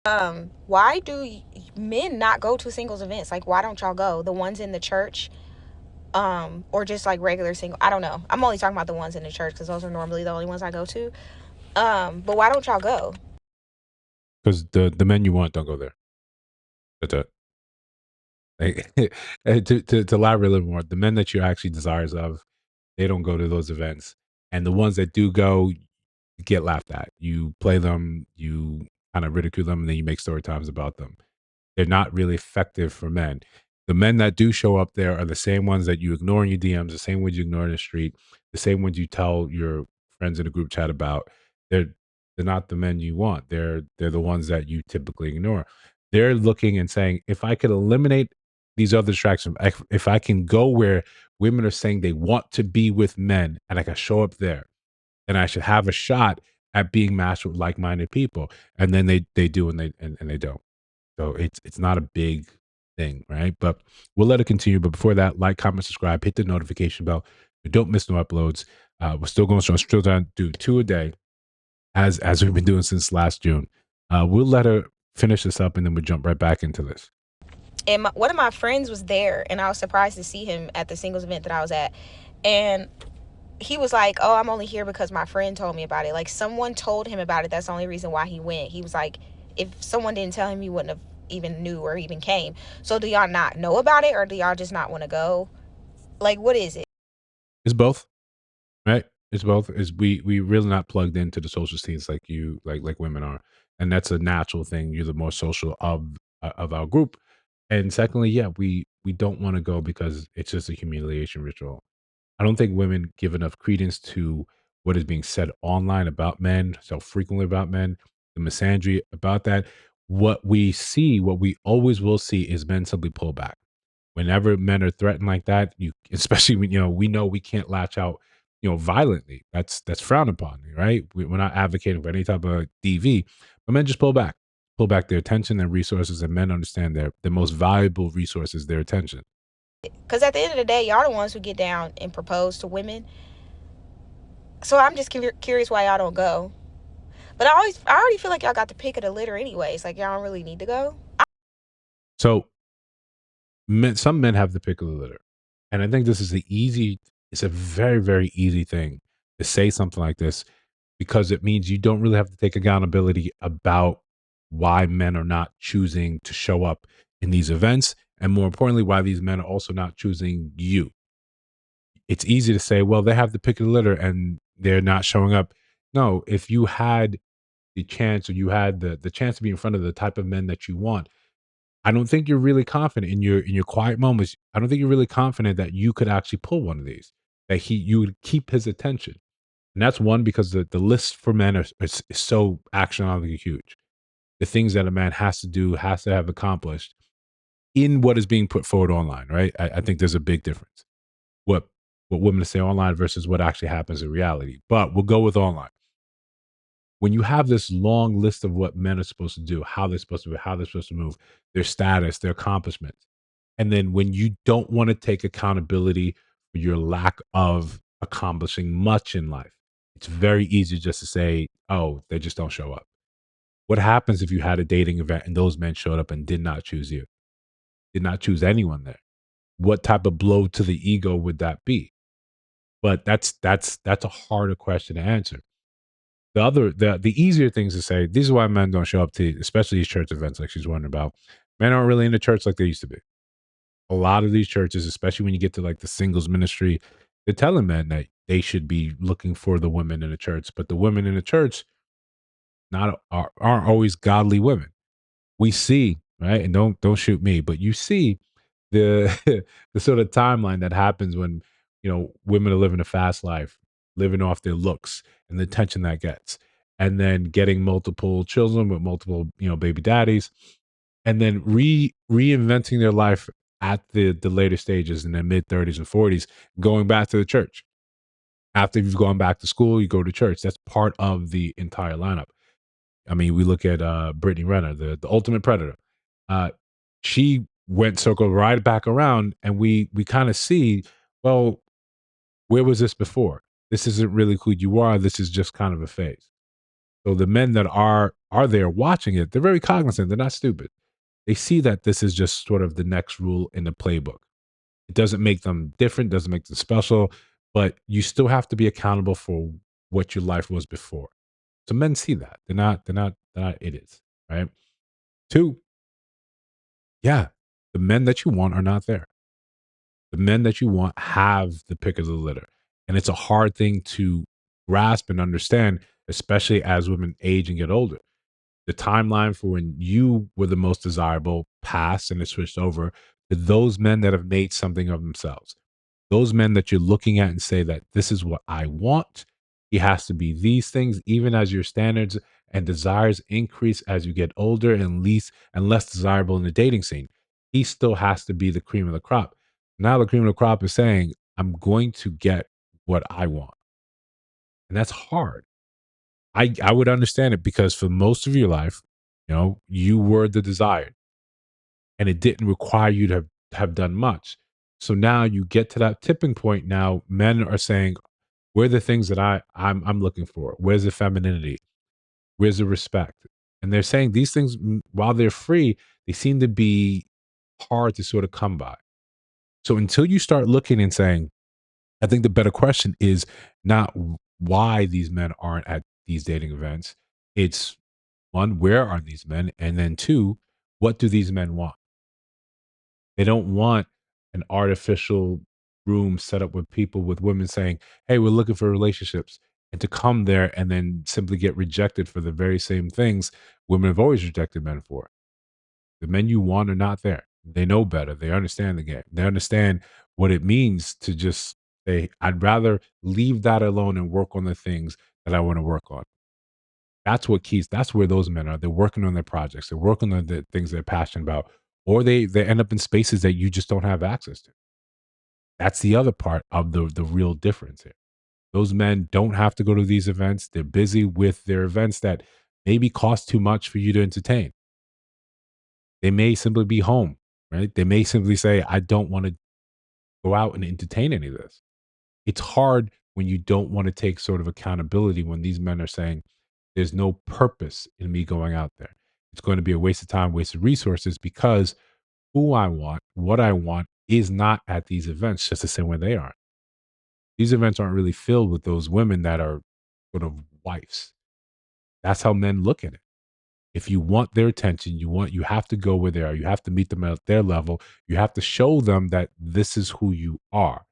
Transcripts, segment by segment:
Why do men not go to singles events? Like, why don't y'all go? The ones in the church, or just like regular single? I don't know. I'm only talking about the ones in the church because those are normally the only ones I go to. But why don't y'all go? because the men you want don't go there. That's it. Like, to elaborate a little more, the men that you're actually desirous of, they don't go to those events, and the ones that do go, get laughed at. You play them, you kind of ridicule them, and then you make story times about them. They're not really effective for men. The men that do show up there are the same ones that you ignore in your DMs, the same ones you ignore in the street, the same ones you tell your friends in a group chat about. They're they're not the men you want. They're the ones that you typically ignore. They're looking and saying, if I could eliminate these other distractions, if I can go where women are saying they want to be with men, and I can show up there, and I should have a shot at being matched with like-minded people. And then they do, and they don't. So it's not a big thing, right? But we'll let it continue. But before that, like, comment, subscribe, hit the notification bell. You don't miss no uploads. We're still going strong, still trying to do two a day, as we've been doing since last June. We'll let her finish this up, and then we'll jump right back into this. And one of my friends was there, and I was surprised to see him at the singles event that I was at. And he was like, "Oh, I'm only here because my friend told me about it." Like, someone told him about it. That's the only reason why he went. He was like, if someone didn't tell him, he wouldn't have even knew or even came. So do y'all not know about it, or do y'all just not want to go? Like, what is it? It's both, right? It's both. Is we really not plugged into the social scenes like you like women are, and that's a natural thing. You're the more social of our group, and secondly, yeah, we don't want to go because it's just a humiliation ritual. I don't think women give enough credence to what is being said online about men, so frequently about men, the misandry about that. What we see, what we always will see, is men simply pull back. Whenever men are threatened like that, you especially when we know we can't latch out, violently. That's frowned upon, right? We're not advocating for any type of DV, but men just pull back their attention and resources, and men understand their most valuable resource is their attention. Because at the end of the day, y'all the ones who get down and propose to women. So I'm just curious why y'all don't go. But I already feel like y'all got the pick of the litter anyways. Like, y'all don't really need to go. So some men have the pick of the litter, and I think this is the easy. It's a very very easy thing to say something like this because it means you don't really have to take accountability about why men are not choosing to show up in these events, and more importantly, why these men are also not choosing you. It's easy to say, well, they have the pick of the litter and they're not showing up. No, if you had the chance, or you had the chance to be in front of the type of men that you want, I don't think you're really confident in your quiet moments. I don't think you're really confident that you could actually pull one of these, that you would keep his attention. And that's one, because the list for men is so astronomically huge. The things that a man has to do, has to have accomplished in what is being put forward online, right? I think there's a big difference. What what women say online versus what actually happens in reality. But we'll go with online. When you have this long list of what men are supposed to do, how they're supposed to be, how they're supposed to move, their status, their accomplishments, and then when you don't want to take accountability for your lack of accomplishing much in life, it's very easy just to say, oh, they just don't show up. What happens if you had a dating event and those men showed up and did not choose you, did not choose anyone there? What type of blow to the ego would that be? But that's a harder question to answer. The easier things to say, these are why men don't show up to, especially these church events like she's wondering about. Men aren't really into church like they used to be. A lot of these churches, especially when you get to like the singles ministry, they're telling men that they should be looking for the women in the church, but the women in the church aren't always godly women. We see, right? And don't shoot me, but you see the the sort of timeline that happens when women are living a fast life, living off their looks and the attention that gets, and then getting multiple children with multiple baby daddies, and then reinventing their life at the later stages in their mid 30s and 40s, going back to the church. After you've gone back to school, you go to church. That's part of the entire lineup. I mean, we look at Brittany Renner, the ultimate predator. Uh, she went circle right back around, and we kind of see, well, where was this before? This isn't really who you are. This is just kind of a phase. So the men that are there watching it, they're very cognizant. They're not stupid. They see that this is just sort of the next rule in the playbook. It doesn't make them different, doesn't make them special, but you still have to be accountable for what your life was before. So men see that. They're not idiots, right? Two, yeah, the men that you want are not there. The men that you want have the pick of the litter. And it's a hard thing to grasp and understand, especially as women age and get older. The timeline for when you were the most desirable passed and it switched over to those men that have made something of themselves. Those men that you're looking at and say that this is what I want. He has to be these things, even as your standards and desires increase as you get older and less desirable in the dating scene. He still has to be the cream of the crop. Now the cream of the crop is saying, I'm going to get what I want. And that's hard. I would understand it because for most of your life, you were the desired and it didn't require you to have done much. So now you get to that tipping point. Now men are saying, where are the things that I'm looking for? Where's the femininity? Where's the respect? And they're saying these things, while they're free, they seem to be hard to sort of come by. So until you start looking and saying, I think the better question is not why these men aren't at these dating events. It's one, where are these men? And then two, what do these men want? They don't want an artificial room set up with people with women saying, hey, we're looking for relationships. And to come there and then simply get rejected for the very same things women have always rejected men for. The men you want are not there. They know better. They understand the game. They understand what it means to just say, I'd rather leave that alone and work on the things that I want to work on. That's what keeps, that's where those men are. They're working on their projects. They're working on the things they're passionate about, or they end up in spaces that you just don't have access to. That's the other part of the real difference here. Those men don't have to go to these events. They're busy with their events that maybe cost too much for you to entertain. They may simply be home, right? They may simply say, I don't want to go out and entertain any of this. It's hard when you don't want to take sort of accountability when these men are saying, there's no purpose in me going out there. It's going to be a waste of time, waste of resources because who I want, what I want is not at these events, just the same way they are. These events aren't really filled with those women that are sort of wives. That's how men look at it. If you want their attention, you have to go where they are. You have to meet them at their level. You have to show them that this is who you are.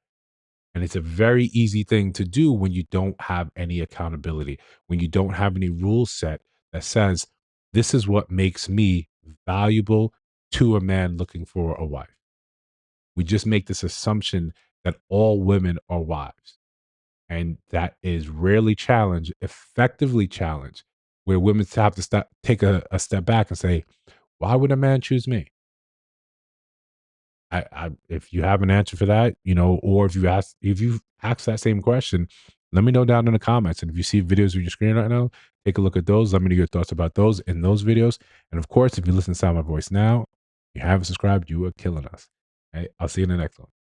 And it's a very easy thing to do when you don't have any accountability, when you don't have any rule set that says, this is what makes me valuable to a man looking for a wife. We just make this assumption that all women are wives. And that is rarely challenged, effectively challenged, where women have to take a step back and say, why would a man choose me? If you have an answer for that, or if you ask that same question, let me know down in the comments. And if you see videos on your screen right now, take a look at those. Let me know your thoughts about those in those videos. And of course, if you listen to sound my voice now, you haven't subscribed, you are killing us. Okay? I'll see you in the next one.